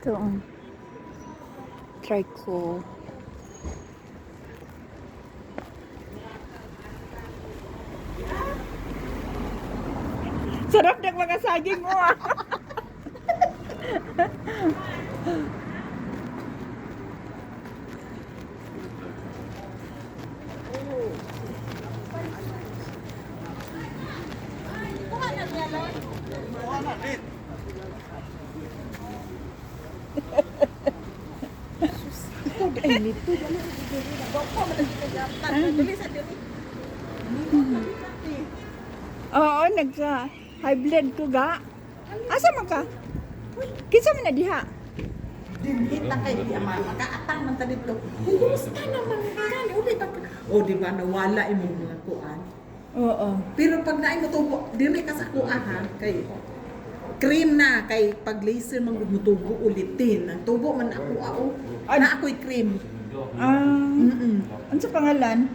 Ito. Try ko. Sarap ng mga saging mo ah. Ay, nito. Oo, nagka-high blood ko ga. Asa man ka? Kinsa man na diha? Kita kay di ama makaatang man ta dito. Kumusta naman kan uli pa. O di ba nawala imong mga kuan. Oo. Pero pag naay mo tubo, dili ka sa kuan ha kay cream na kay pag laser man gud mo tubo ulitin. Ang tubo man ako ao. Na ako'y cream. Ano sa pangalan?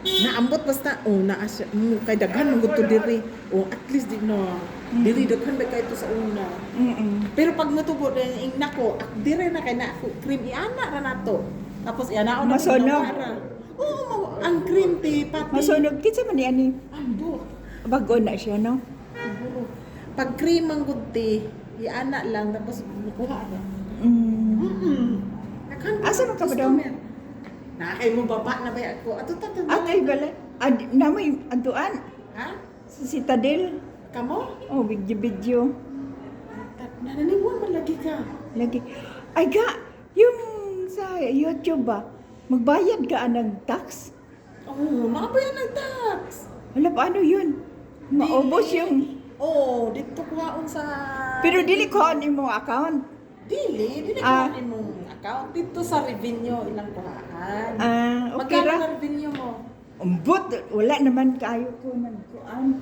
Naambot basta naa siya kay daghan man gud to diri. O at least di no. Diri daghan ba kay to sa una. Pero pag natubo din nako, dire na kay na ako cream iana ra nato. Tapos iana ako Masunog? Oo, ang cream ti pati. Masunog kinsa man ni ani? Ambo. Bago na siya no. Siguro. Pag cream ang good ti, iana lang tapos nakuha ra. Asa man ka ba daw? Nakay mo baba na ba ako? Ato ta. Atay bala. Namoy antuan Ha? sa Citadel. Kamo? Oh, video. Nananiwan man lagi ka. Lagi. Ay ga, yung sa YouTube ba, magbayad ka ng tax? Oh, makabayan ng tax. Wala paano yun? Maubos yung... Oh, dito kuhaon sa... Pero dili ko ang imong account. Dili kuhaon imong account. Dito sa revenue, ilang kuhaan. Okay Magkano ra. na revenue mo? Umbot, wala naman kayo ko nagkuan.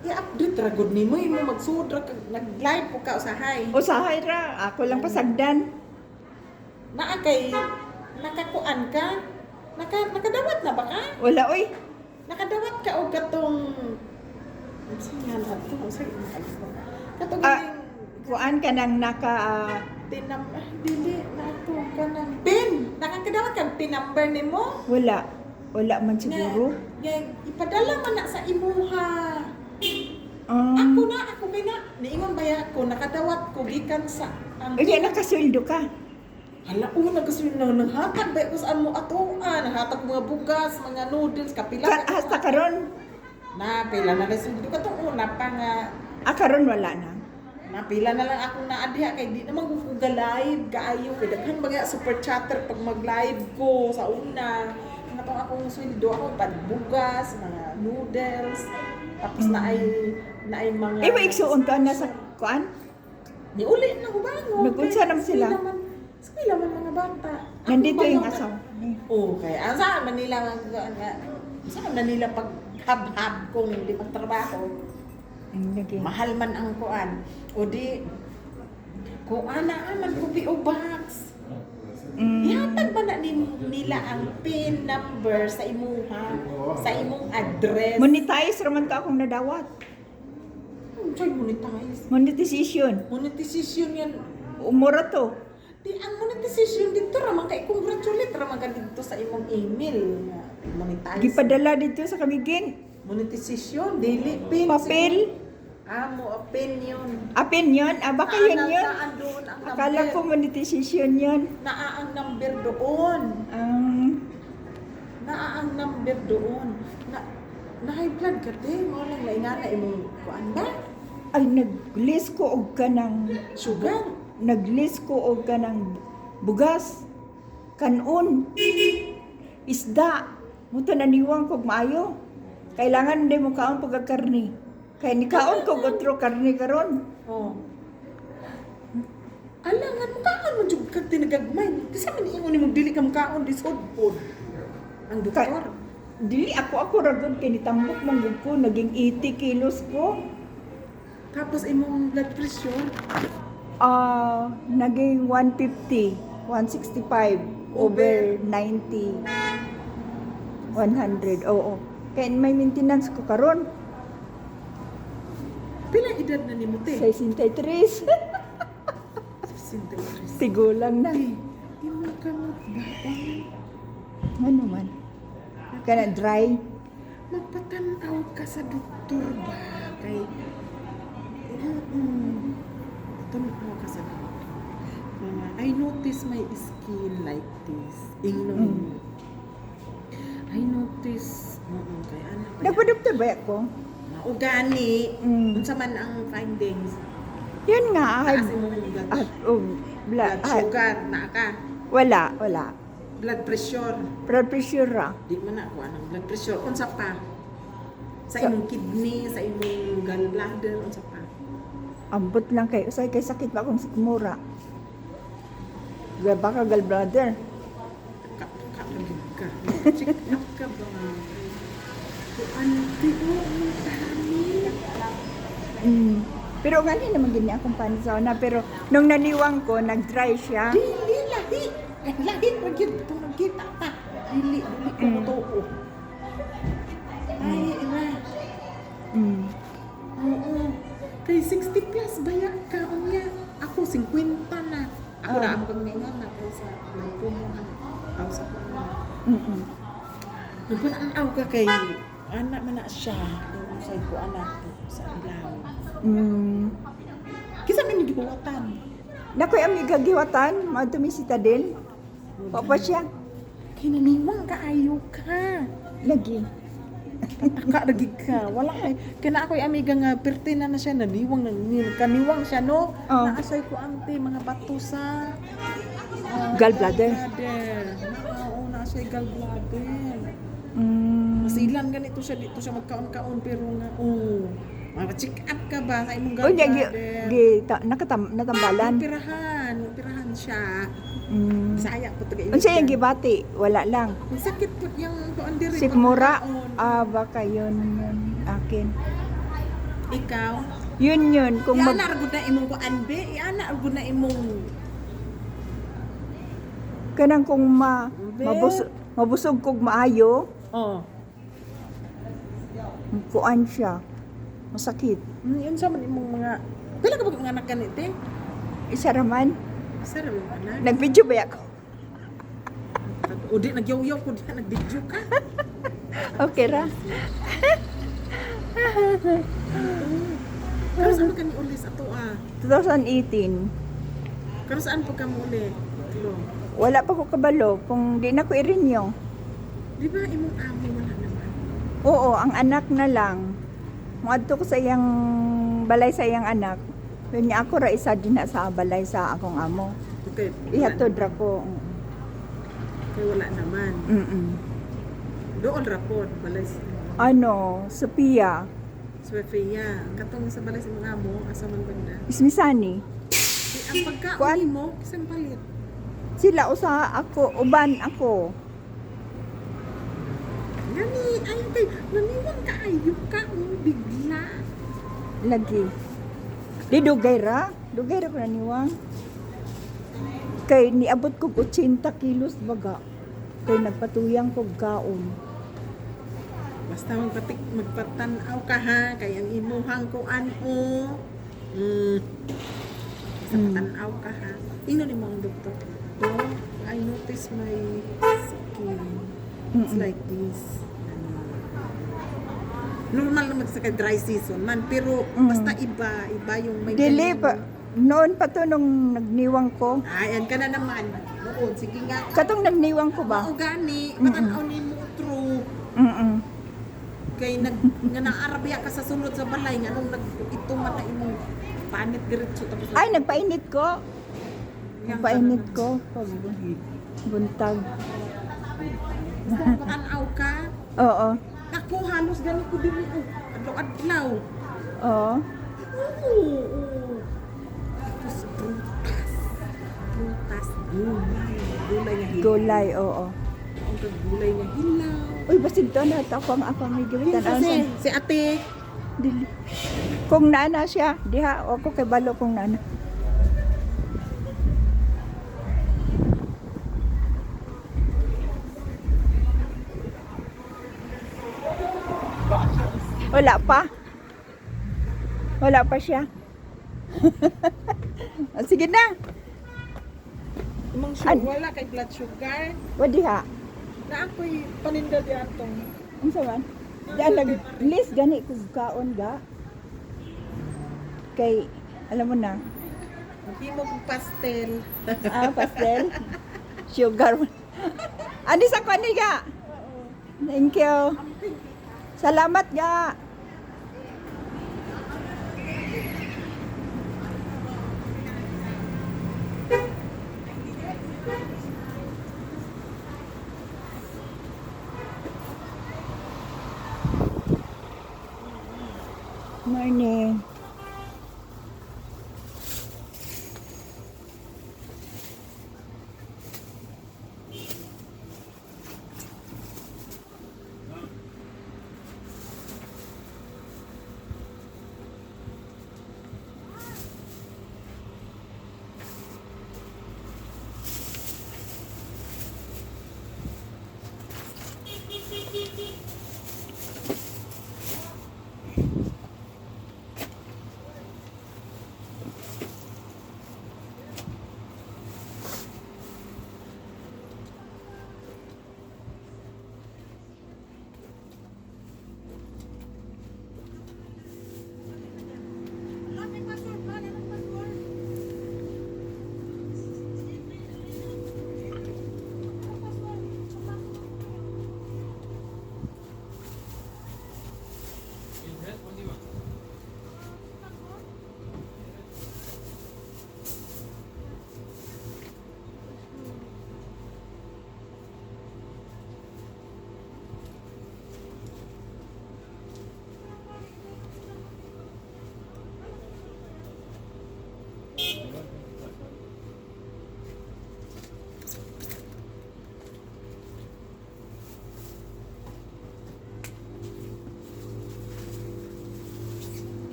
I-update ra gud nimo imo magsud ra nag-live po ka usahay. Usahay ra, ako lang pasagdan. Naa kay nakakuan ka? Nakadawat na ba ka? Wala oy. Nakadawat ka og katong sinyan ato sige. Katong Kuan ka nang naka dili na to ka nang pin. Nakakadawat ka pin number nimo? wala. Wala man siguro. Ipadala man na sa imuha. Ako kay na niingon baya ko nakadawat ko gikan sa ang Hindi nakasweldo ka. hala una kasi nanghatag ba ko sa mo atoan nanghatag mga bugas mga noodles kapila Hasta karon. pila na lang sundo ka tong una pa nga Karon wala na. napila na lang akong naadya kay di naman ko live kaayo kay daghan ba super chatter pag mag-live ko sa una nga tong akong sweldo ako bugas mga noodles tapos naay mga Iba igsuon ka na sa kuan? Di uli na hubangon. Nag-unsa naman sila? Eskwela man mga bata. Ako Nandito yung hubangon asawa. Okay. Saan Manila saan Manila pag hab-hab kung hindi magtrabaho. Mahal man ang kuan. O di kung man ko PO box. Ihatag ba na nila ang PIN number sa imuha, sa imong address? Monetize raman ka akong nadawat. Try monetize. Monetization. Monetization yan. Umura to. Di ang monetization dito raman kay congratulate raman ka dito sa imong email nga monetize. Gipadala dito sa Kamigin. Monetization daily pin. Papel. Mo opinion. Opinion? Baka yun yun. Naan doon ang Akala number. ko monetization yun. Naa ang number doon. Naa ang number doon. Na high blood ka din. Mo lang laingana imong kuan ba? Ay, nag-list ko og ka ng... Sugar. Nag-list ko og ka ng bugas. Kanon. Isda. Muto naniwang kog maayo. Kailangan hindi mo kaon pagkakarni. Kaya ni kaon ko gotro karni karon. Oh. Alangan mo kaon mo jud kag tinagagmay. Kasi man ingon nimo dili ka makaon disod pod. Ang doktor. Dili ako ragod kay nitambok man gud ko naging 80 kilos ko. Tapos imong blood pressure Naging 150, 165 over 90. 100. Oo. Kaya may maintenance ko karon. pila edad na nimo te? 63. Sinteres. Tigulang na. Imong kamot ba? Ano man? Kana dry. Magpatanaw ka sa doktor ba? Kay tanaw ka sa doktor. I notice my skin like this. Ingnon. I notice. Kay ano ba? Nagpa-doktor ba ako? Ugani. Mm. Unsa man ang findings? Yun nga. Taas imong blood, Blood sugar na ka. wala. Blood pressure. Blood pressure ra. Di man ako anong blood pressure. Unsa pa? Sa imong kidney, sa imong gallbladder, unsa pa? Ambot lang kay usay kay sakit ba akong sikmura. Baka gallbladder. Kakagid ka. Check up ka ba? Ano ang dami? Pero gani naman gini akong pansauna. Pero nung naniwang ko, nag-dry siya. Dili lahi. Lahi ra gyud to nagkita ta. Dili ko tuo. Ay, ira. Oo. Kay 60 plus baya ka unya. Ako 50 na. Ako na ang pagmingan na ko sa nagpumuhan. Ako sa pagmingan. Nagpanaw ka kay anak man na siya. Yung sa ko anak sa ilaw. Kisa man gibuwatan. Nakoy amiga giwatan, madumisita din. Papa siya. Kinaniwang kaayo ka. Lagi. Taka lagi ka. Wala kay kana ako'y amiga nga perti na siya naniwang kaniwang siya no. Oh. Naasay ko ante mga bato sa Gallbladder. Oo, naasay gallbladder. Masilan ganito siya dito siya magkaon-kaon pero nga check up ka ba sa imong O niya gallbladder? natambalan. Pirahan siya. Bisaya po taga Unsa yung gibati? Wala lang. Sakit po yung kuan diri. Sikmura. pagkaon. Baka yun akin. Ikaw? Yun. Kung Iana argud na imong kuan be, iana argud na imong kanang kung Be. mabusog kog maayo, kuan siya. Masakit. Yun sa man imong mga pila ka ba mga anak kanite? Isa raman. Sa ra ba na? Nag-video ba ako? O di nagyaw-yaw ko di nag-video ka. Okay ra. Karo saan ka ni ulis ato 2018. Karo saan pa ka mo uli? Tulo. Wala pa ko kabalo kung di na ko i-renew. Di ba imong amo wala naman? Oo, ang anak na lang. Muadto ko sa iyang balay sa iyang anak. Yun niya ako ra isa din na sa balay sa akong amo. Okay. Ihatod ra ko. Kay wala naman. Doon rapod balay sa Ano, Sophia, Sofia. Katong sa balay sa mga amo asa man banda. Ismisani. Ang pagkaon Kuan? nimo kisang palit. Sila usa ako, uban ako. Gani, ay kay naniwang kaayo ka bigla. Lagi. Di dugay ra ko naniwang. Kay niabot ko 80 kilos baga. Kay nagpatuyang ko kaon. Basta magpatanaw ka ha, kay ang imuhang kuan o. Basta patanaw ka ha. Ino ni mo ang doktor? Oh, I notice my skin. It's like this. Normal naman sa dry season man, pero basta iba yung may Dili ganyan. pa. Noon pa to nung nagniwang ko. Ayan ka na naman. Oo, sige nga. Katong nagniwang ko ba? Mao gani, patanaw ni mo true. Kay nga naarabya ka sa sulod sa balay nga nung ituman na imong panit diretso tapos Ay, nagpainit ko. Nagpainit ko. Pag buntag. basta patanaw ka. Oo. Ako halos gani ko diri adlaw-adlaw. Oo. Oo. Tapos prutas, gulay nga hilaw. Gulay, oo. Ang gulay nga hilaw. Uy, basid to na ako may gawitan. Kasi si ate, Dili. Kung naana siya, diha ako kay balo kung naana. Wala pa. Wala pa siya. Sige na. Amang An- wala kay blood sugar. Wadi ha. Na ako'y paninda di atong. Unsa man? Di nag-list gani kung kaon ga. Kay, alam mo na, Maghimo kong pastel. pastel, sugar. Ani sa kani ga? Thank you. Salamat ga. Morning.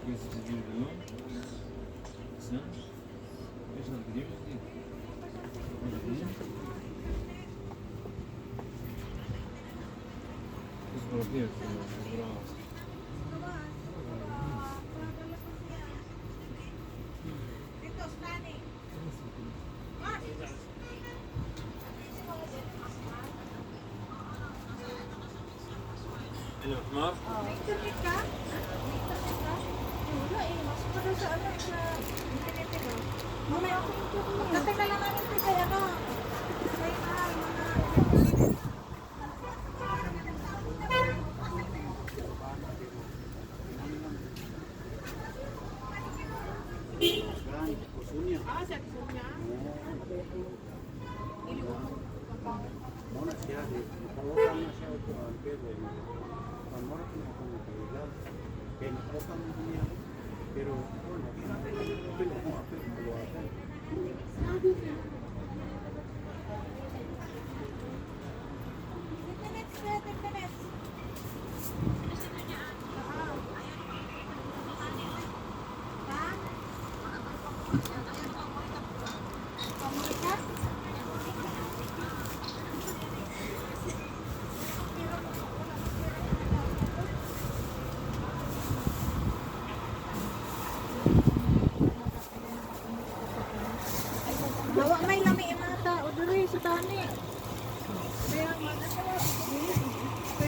Qu'est-ce que tu veux? Ça? Qu'est-ce que tu veux? Ano, Mark? Internet ka? Internet ka? Wala eh. Mas pa daw sa ano sa internet ba? Mamaya ako internet. Katay na lang namin ito kaya ano. Kaya mga Muna siya, nakawakang na siya ito ang pero pamora ko na kung nakailan kaya nakawakang na niya pero apil mo kaluwasan internet sir, internet. Hawa may lami yung mga tao dito sa tani.